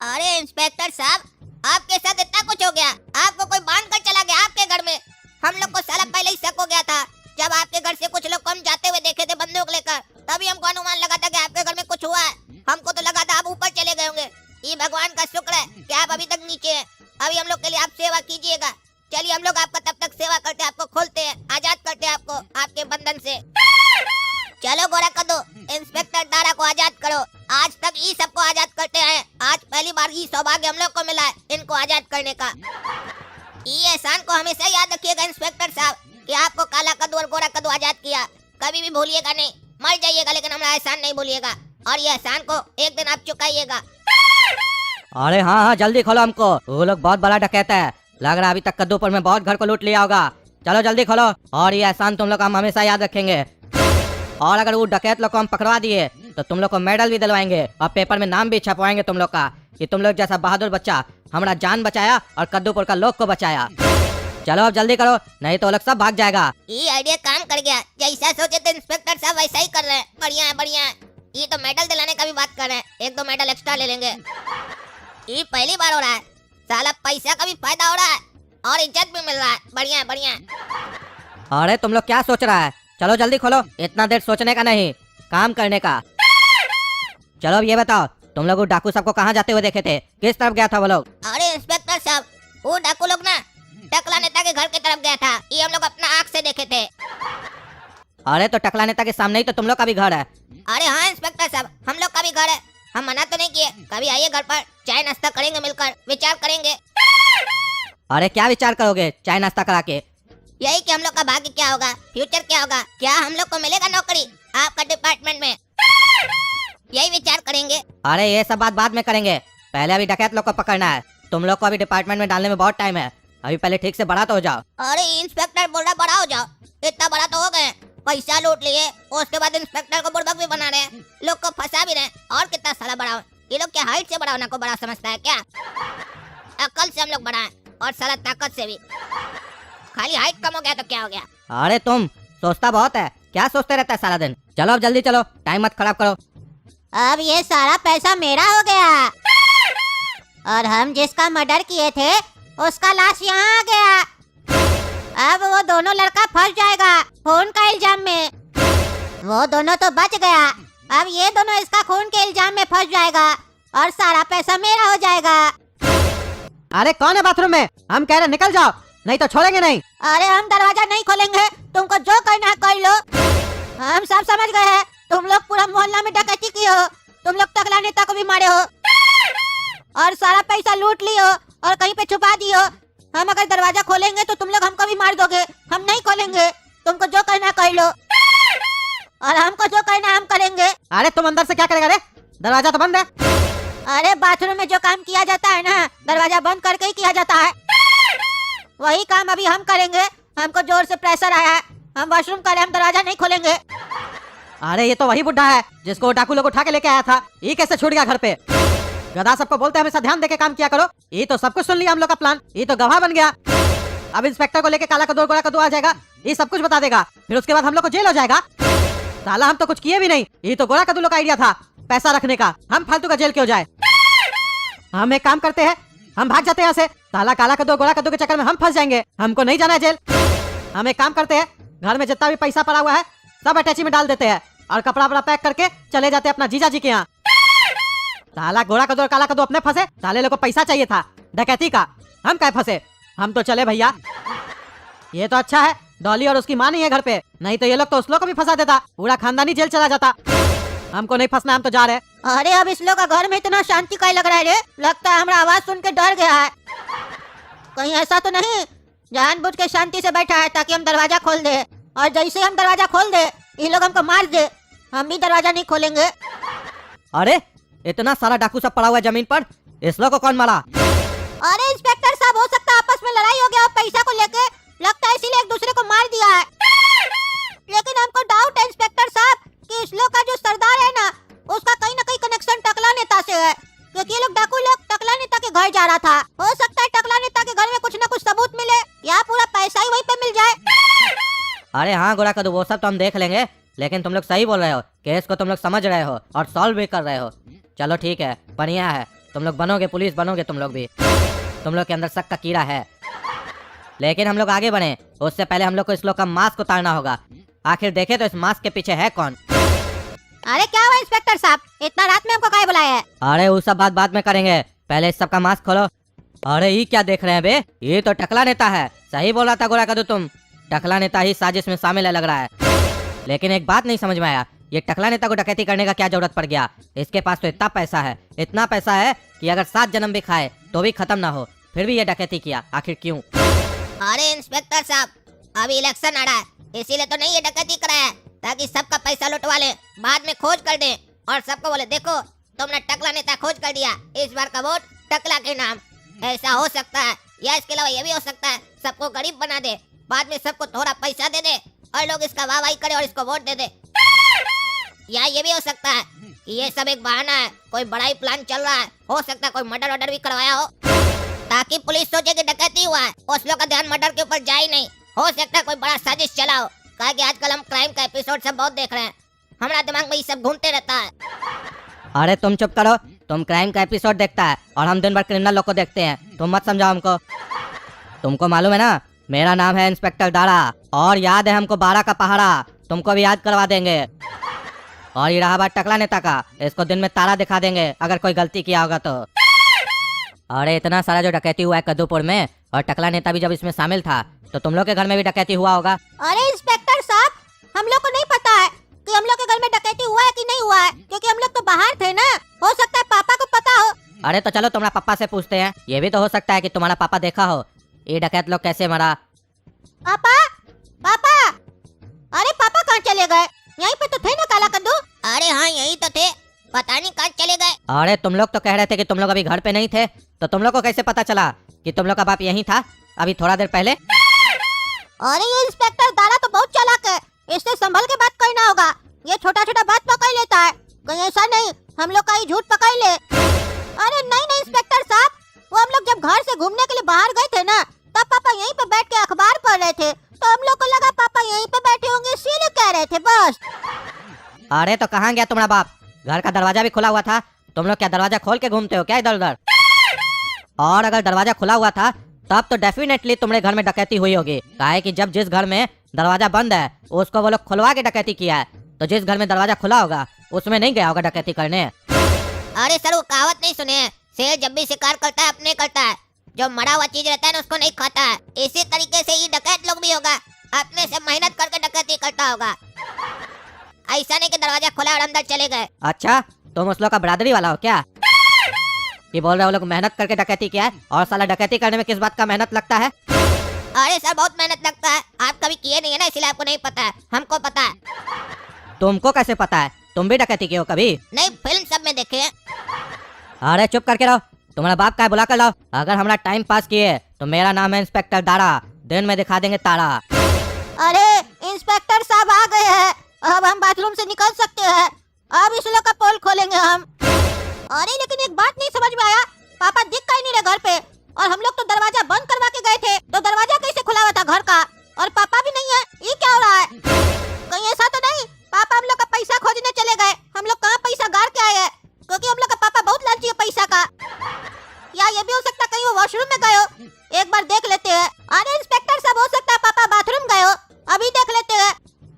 अरे इंस्पेक्टर साहब, आपके साथ इतना कुछ हो गया, आपको कोई बांध कर चला गया आपके घर में। हम लोग को साला पहले ही शक हो गया था। जब आपके घर से कुछ लोग कम जाते हुए देखे थे बंदूक लेकर, तभी हमको अनुमान लगा था कि आपके घर में कुछ हुआ है। हमको तो लगा था आप ऊपर चले गए होंगे। ये भगवान का शुक्र है कि आप अभी तक नीचे हैं। अभी हम लोग के लिए आप सेवा कीजिएगा। चलिए हम लोग आपका तब तक सेवा करते, आपको खोलते हैं, आजाद करते हैं आपको आपके बंधन से। चलो गोरा कद्दू, इंस्पेक्टर दारा को आजाद करो। आज तक ये सबको आजाद करते हैं, आज पहली बार ये सौभाग्य हम लोग को मिला है इनको आजाद करने का। ये एहसान को हमेशा याद रखिएगा इंस्पेक्टर साहब कि आपको काला कद्दू और गोरा कद्दू आजाद किया। कभी भी भूलिएगा नहीं, मर जाइएगा लेकिन हमारा एहसान नहीं भूलिएगा। और ये एहसान को एक दिन आप चुकाइएगा। अरे हाँ हाँ, जल्दी खोलो हमको। वो लोग बहुत बड़ा डकैता है, लग रहा है अभी तक कद्दूपुर में बहुत घर को लूट लिया होगा। चलो जल्दी खोलो, और ये एहसान तुम लोग हम हमेशा याद रखेंगे। और अगर वो डकैत लोग को हम पकड़वा दिए तो तुम लोग को मेडल भी दिलवाएंगे और पेपर में नाम भी छपवाएंगे तुम लोग का कि तुम लोग जैसा बहादुर बच्चा हमारा जान बचाया और कद्दूपुर का लोग को बचाया। चलो अब जल्दी करो, नहीं तो वो लोग सब भाग जाएगा। ये आइडिया काम कर गया, जैसा सोचे थे इंस्पेक्टर साहब वैसा ही कर रहे हैं। बढ़िया है बढ़िया है। ये तो मेडल दिलाने का भी बात कर रहे हैं, एक दो मेडल एक्स्ट्रा ले लेंगे। ये पहली बार हो रहा है, साला पैसा का भी फायदा हो रहा है और इज्जत भी मिल रहा है। बढ़िया है बढ़िया है। अरे तुम लोग क्या सोच रहा है, चलो जल्दी खोलो, इतना देर सोचने का नहीं काम करने का। चलो अब ये बताओ, तुम लोग डाकू सबको कहाँ जाते हुए देखे थे, किस तरफ गया था वो लोग? अरे इंस्पेक्टर साहब, वो डाकू लोग ना टकला नेता के घर की तरफ गया था, ये हम लोग अपना आँख से देखे थे। अरे तो टकला नेता के सामने ही तो तुम लोग का भी घर है। अरे हाँ इंस्पेक्टर साहब, हम लोग का भी घर है, हम मना तो नहीं किए। कभी आइए घर पर, चाय नाश्ता करेंगे मिलकर, विचार करेंगे। अरे क्या विचार करोगे चाय नाश्ता करा के? यही कि हम लोग का भाग्य क्या होगा, फ्यूचर क्या होगा, क्या हम लोग को मिलेगा नौकरी आपका डिपार्टमेंट में, यही विचार करेंगे। अरे ये सब बात बाद में करेंगे, पहले अभी डकैत लोग को पकड़ना है। तुम लोग को अभी डिपार्टमेंट में डालने में बहुत टाइम है, अभी पहले ठीक से बड़ा तो हो जाओ। अरे इंस्पेक्टर बोल रहा बड़ा हो जाओ, इतना बड़ा तो हो गए, पैसा लूट लिए, उसके बाद इंस्पेक्टर को बुड़बक भी बना रहे, लोग को फंसा भी रहे, और कितना साला बड़ा हो। ये लोग क्या हाइट से बड़ा होना को बड़ा समझता है क्या? अकल से हम लोग बड़ा है और साला ताकत से भी। खाली हाइट कम हो गया तो क्या हो गया? अरे तुम सोचता बहुत है, क्या सोचते रहता है सारा दिन? चलो अब जल्दी चलो, टाइम मत खराब करो। अब ये सारा पैसा मेरा हो गया और हम जिसका मर्डर किए थे उसका लाश यहाँ आ गया। अब वो दोनों लड़का फंस जाएगा खून का इल्जाम में। वो दोनों तो बच गया, अब ये दोनों इसका खून के इल्जाम में फंस जाएगा और सारा पैसा मेरा हो जाएगा। अरे कौन है बाथरूम में? हम कह रहे निकल जाओ, नहीं तो छोड़ेंगे नहीं। अरे हम दरवाजा नहीं खोलेंगे, तुमको जो करना है कर लो। हम सब समझ गए हैं, तुम लोग पूरा मोहल्ला में डकैती की हो, तुम लोग टकला नेता को भी मारे हो और सारा पैसा लूट लियो और कहीं पे छुपा दियो। हम अगर दरवाजा खोलेंगे तो तुम लोग हमको भी मार दोगे, हम नहीं खोलेंगे। तुमको जो करना है कर लो और हमको जो करना है हम करेंगे। अरे तुम अंदर से क्या करेगा रे, दरवाजा तो बंद है। अरे बाथरूम में जो काम किया जाता है ना, दरवाजा बंद करके ही किया जाता है, वही काम अभी हम करेंगे। हमको जोर से प्रेशर आया है, हम वॉशरूम कर रहे हैं, हम दरवाजा नहीं खोलेंगे। अरे ये तो वही बुड्ढा है जिसको डाकू लोग उठा के लेके आया था, ये कैसे छूट गया घर पे? गधा सबको बोलते हैं हमेशा ध्यान देके काम किया करो। ये तो सब कुछ सुन लिया हम लोग का प्लान, ये तो गवाह बन गया। अब इंस्पेक्टर को लेके काला कद्दू गोरा कद्दू आ जाएगा, ये सब कुछ बता देगा, फिर उसके बाद हम लोग को जेल हो जाएगा। साला हम तो कुछ किए भी नहीं, ये तो गोरा कद्दू लोग का आइडिया था पैसा रखने का, हम फालतू का जेल क्यों जाए। हम एक काम करते हैं, हम भाग जाते हैं यहाँ से, साला काला कद्दू गोरा कद्दू के चक्कर में हम फंस जाएंगे, हमको नहीं जाना है जेल। हम एक काम करते हैं, घर में जितना भी पैसा पड़ा हुआ है सब अटैची में डाल देते हैं और कपड़ा वपड़ा पैक करके चले जाते हैं अपना जीजा जी के यहाँ। साला गोरा कद्दू और काला कद्दू अपने फंसे, साले लोग को पैसा चाहिए था डकैती का, हम क्या फंसे? हम तो चले भैया। ये तो अच्छा है डॉली और उसकी माँ नहीं है घर पे, नहीं तो ये लोग तो उस लोग को भी फंसा देता, पूरा खानदानी जेल चला जाता। हमको नहीं फंसना, हम तो जा रहे हैं। अरे अब इस लोग का घर में इतना शांति का लग रहा है रे, लगता है हमारा आवाज सुन के डर गया है। कहीं ऐसा तो नहीं जानबूझ के शांति से बैठा है ताकि हम दरवाजा खोल दे, और जैसे हम दरवाजा खोल दे ये लोग हमको मार दे, हम भी दरवाजा नहीं खोलेंगे। अरे इतना सारा डाकू सब पड़ा हुआ है जमीन पर, इस लोग को कौन मारा? अरे इंस्पेक्टर साहब, हो सकता है आपस में लड़ाई हो गया पैसा को लेके, लगता है इसीलिए एक दूसरे को मार दिया है। लेकिन हमको डाउट है इंस्पेक्टर साहब कि इस लोग का जो सरदार है ना, उसका कहीं ना कहीं कनेक्शन टकला नेता से है, क्योंकि ये लोग डाकू लोग टकला नेता के घर जा रहा था। हो सकता है टकला नेता के घर में कुछ न कुछ सबूत मिले या पूरा पैसा ही वहीं पे मिल जाए। अरे हाँ गोरा कद्दू, वो सब तो हम देख लेंगे, लेकिन तुम लोग सही बोल रहे हो, केस को तुम लोग समझ रहे हो और सॉल्व भी कर रहे हो। चलो ठीक है, बढ़िया है, तुम लोग बनोगे, पुलिस बनोगे तुम लोग भी। तुम लोग के अंदर शक का कीड़ा है। लेकिन हम लोग आगे बढ़े उससे पहले हम लोग को इस लोग का मास्क उतारना होगा। आखिर देखे तो इस मास्क के पीछे है कौन। अरे क्या हुआ इंस्पेक्टर साहब, इतना रात में हमको काहे बुलाया है? अरे वो सब बात बाद में करेंगे, पहले इस सब का मास्क खोलो। अरे ये क्या देख रहे हैं बे, ये तो टकला नेता है। सही बोल रहा था गोरा कद्दू, तुम टकला नेता ही साजिश में शामिल है लग रहा है। लेकिन एक बात नहीं समझ में आया, ये टकला नेता को डकैती करने का क्या जरूरत पड़ गया? इसके पास तो इतना पैसा है, इतना पैसा है कि अगर 7 जन्म भी खाए तो भी खत्म ना हो, फिर भी ये डकैती किया। आखिर क्यों? अरे इंस्पेक्टर साहब, अभी इलेक्शन आ रहा है, इसीलिए तो नहीं ये डकैती कराया है, ताकि सबका पैसा लुटवा ले, बाद में खोज कर दे और सबको बोले देखो तुमने टकला नेता खोज कर दिया, इस बार का वोट टकला के नाम। ऐसा हो सकता है, या इसके अलावा ये भी हो सकता है सबको गरीब बना दे, बाद में सबको थोड़ा पैसा दे दे और लोग इसका वाहवाही करे और इसको वोट दे दे। या ये भी हो सकता है कि ये सब एक बहाना है, कोई बड़ा ही प्लान चल रहा है, हो सकता है कोई मर्डर ऑर्डर भी करवाया हो, ताकि पुलिस सोचे कि डकैती हुआ है, उस लोग का ध्यान मर्डर के ऊपर जाए नहीं। हो सकता है कोई बड़ा साजिश चला हो, कहा कि आजकल हम क्राइम का एपिसोड सब बहुत देख रहे हैं, हमारा दिमाग में ये सब घूमते रहता है। अरे तुम चुप करो, तुम क्राइम का एपिसोड देखता है और हम दिन भर क्रिमिनल लोग को देखते हैं, तुम मत समझाओ हमको। तुमको मालूम है ना, मेरा नाम है इंस्पेक्टर दारा और याद है हमको 12 का पहाड़ा, तुमको भी याद करवा देंगे। और ये रहा बात टकला नेता का, इसको दिन में तारा दिखा देंगे अगर कोई गलती किया होगा तो। अरे इतना सारा जो डकैती हुआ है कद्दूपुर में, और टकला नेता भी जब इसमें शामिल था, तो तुम लोग के घर में भी डकैती हुआ होगा। अरे इंस्पेक्टर साहब, हम लोग को नहीं पता है कि हम लोग के घर में डकैती हुआ है कि नहीं हुआ है, क्योंकि हम लोग तो बाहर थे ना, हो सकता है पापा को पता हो। अरे तो चलो तुम्हारा पापा से पूछते हैं, ये भी तो हो सकता है कि तुम्हारा पापा देखा हो ये डकैत लोग कैसे मरा। पापा, पापा, अरे पापा कहाँ चले गए? यहीं पे तो थे ना काला कद्दू। अरे हाँ यहीं तो थे, पता नहीं कहाँ चले गए। अरे तुम लोग तो कह रहे थे कि तुम लोग अभी घर पे नहीं थे, तो तुम लोग को कैसे पता चला कि तुम लोग का बाप यहीं था अभी थोड़ा देर पहले? अरे ये इंस्पेक्टर दारा तो बहुत चालाक है, इससे संभल के बात करना होगा, ये छोटा छोटा बात पकड़ लेता है, कहीं ऐसा नहीं हम लोग का ही झूठ पकड़ ले। अरे नहीं नहीं इंस्पेक्टर साहब, वो हम लोग जब घर से घूमने के लिए बाहर गए थे ना, तब पापा यहीं पे बैठ के अखबार पढ़ रहे थे, तो हम लोग को लगा पापा यहीं पे बैठे होंगे, इसीलिए कह रहे थे बस। अरे तो कहाँ गया तुम्हारा बाप? घर का दरवाजा भी खुला हुआ था, तुम लोग क्या दरवाजा खोल के घूमते हो क्या इधर उधर? और अगर दरवाजा खुला हुआ था तब तो डेफिनेटली तुम्हारे घर में डकैती हुई होगी, काहे कि जब जिस घर में दरवाजा बंद है उसको वो लोग खुलवा के डकैती किया है, तो जिस घर में दरवाजा खुला होगा उसमें नहीं गया होगा डकैती करने। अरे सर वो कहावत नहीं सुने हैं, शेर जब भी शिकार करता है अपने करता है, जो मरा हुआ चीज रहता है ना उसको नहीं खाता है। इसी तरीके से ये डकैत लोग भी होगा, अपने से मेहनत करके डकैती करता होगा, ऐसा नहीं कि दरवाजा खोला और अंदर चले गए। अच्छा तुम उस लोग का बरादरी वाला हो क्या कि बोल रहे हो लोग मेहनत करके डकैती किया है? और साला डकैती करने में किस बात का मेहनत लगता है? अरे सर बहुत मेहनत लगता है, आप कभी किए नहीं है ना, इसलिए आपको नहीं पता है, हमको पता है। तुमको कैसे पता है? तुम भी डकैती किए हो कभी? नहीं, फिल्म सब में देखे हैं। अरे चुप करके रहो, तुम्हारा बाप का बुला कर लाओ। अगर हमारा टाइम पास किए तो मेरा नाम है इंस्पेक्टर दारा, दिन में दिखा देंगे तारा। अरे इंस्पेक्टर साहब आ गए हैं, अब हम बाथरूम से निकल सकते हैं, अब इस लोग का पोल खोलेंगे हम। अरे लेकिन एक बात नहीं समझ में आया, पापा दिख कहीं नहीं रहे घर पे, और हम लोग तो दरवाजा बंद करवा के गए थे, तो दरवाजा कैसे खुला हुआ था घर का, और पापा भी नहीं है, ये क्या हो रहा है? कहीं ऐसा तो नहीं पापा हम लोग का पैसा खोजने चले गए? हम लोग कहाँ पैसा गाड़ के आए हैं, क्योंकि हम लोग का पापा बहुत लालची है पैसा का। या ये भी हो सकता कहीं वो वॉशरूम में गए हो, एक बार देख लेते हैं। अरे इंस्पेक्टर साहब हो सकता है पापा बाथरूम गए हो, अभी देख लेते हैं।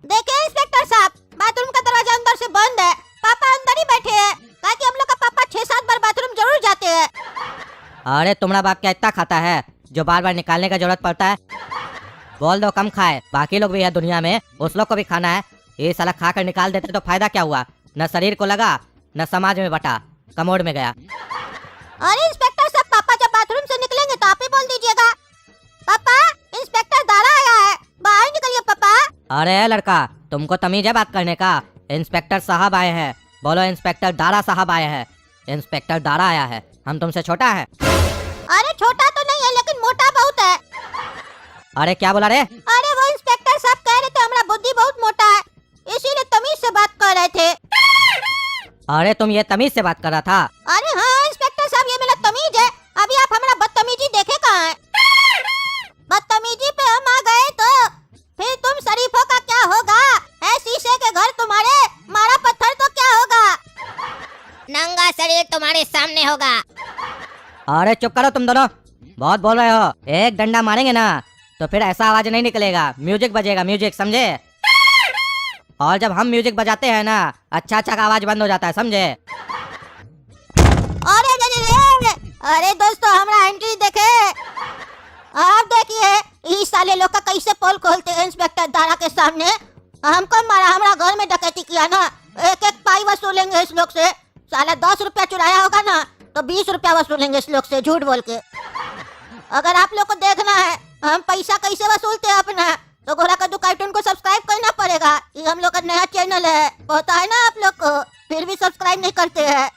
देखिए इंस्पेक्टर साहब, बाथरूम का दरवाजा अंदर से बंद है, पापा अंदर ही बैठे हैं, ताकि हम लोग का पापा 6-7 बार बाथरूम जरूर जाते हैं। अरे तुम्हारा बाप क्या इतना खाता है जो बार बार निकालने का जरूरत पड़ता है? बोल दो कम खाए, बाकी लोग भी है दुनिया में, उस लोग को भी खाना है। ये साला खा कर निकाल देते तो फायदा क्या हुआ? न शरीर को लगा न समाज में बटा, कमोड में गया। अरे इंस्पेक्टर साहब, पापा जब बाथरूम से निकलेंगे तो आप ही बोल दीजिएगा, पापा इंस्पेक्टर दारा आया है, बाहर निकलिए पापा। अरे लड़का, तुमको तमीज है बात करने का? इंस्पेक्टर साहब आए हैं, बोलो इंस्पेक्टर दारा साहब आए हैं। इंस्पेक्टर दारा आया है, हम तुमसे छोटा है? अरे छोटा तो नहीं है, लेकिन मोटा बहुत है। अरे क्या बोला रे? अरे वो इंस्पेक्टर साहब कह रहे थे हमारा बुद्धि बहुत मोटा है, इसीलिए तमीज से बात कर रहे थे। अरे तुम ये तमीज से बात कर रहा था? अरे हाँ इंस्पेक्टर साहब, ये मेरा तमीज है, अभी आप हमारा बदतमीजी देखे कहाँ है? बदतमीजी पे हम आ गए तो फिर तुम शरीफों का क्या होगा? है शीशे के घर तुम्हारे, मारा पत्थर तो क्या होगा? नंगा शरीर तुम्हारे सामने होगा। अरे चुप करो तुम दोनों, बहुत बोल रहे हो। एक डंडा मारेंगे ना तो फिर ऐसा आवाज नहीं निकलेगा, म्यूजिक बजेगा, म्यूजिक, समझे? और जब हम म्यूजिक बजाते हैं ना, अच्छा अच्छा का आवाज बंद हो जाता है, समझे? अरे दोस्तों, हमारा एंट्री देखे। आप देखिए इस साले लोग का कैसे पोल खोलते हैं इंस्पेक्टर दारा के सामने। हमको मारा, हमारा घर में डकैती किया ना, एक एक पाई वसूलेंगे इस लोग से। साला 10 रुपया चुराया होगा ना तो 20 रुपया वसूलेंगे इस लोग से, झूठ बोल के। अगर आप लोग को देखना है हम पैसा कैसे वसूलते हैं अपना, तो घोड़ा कद्दू कार्टून को सब्सक्राइब करना पड़ेगा। ये हम लोग का नया चैनल है, पता है ना आप लोग को, फिर भी सब्सक्राइब नहीं करते हैं।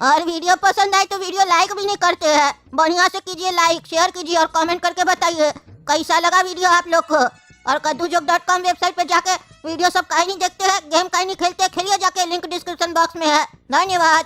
और वीडियो पसंद आए तो वीडियो लाइक भी नहीं करते हैं। बढ़िया से कीजिए, लाइक शेयर कीजिए और कमेंट करके बताइए कैसा लगा वीडियो आप लोग को। और kaddujoke.com वेबसाइट पे जाके वीडियो सब कहीं नहीं देखते हैं, गेम कहीं नहीं खेलते, खेलिए जाके, लिंक डिस्क्रिप्शन बॉक्स में है। धन्यवाद।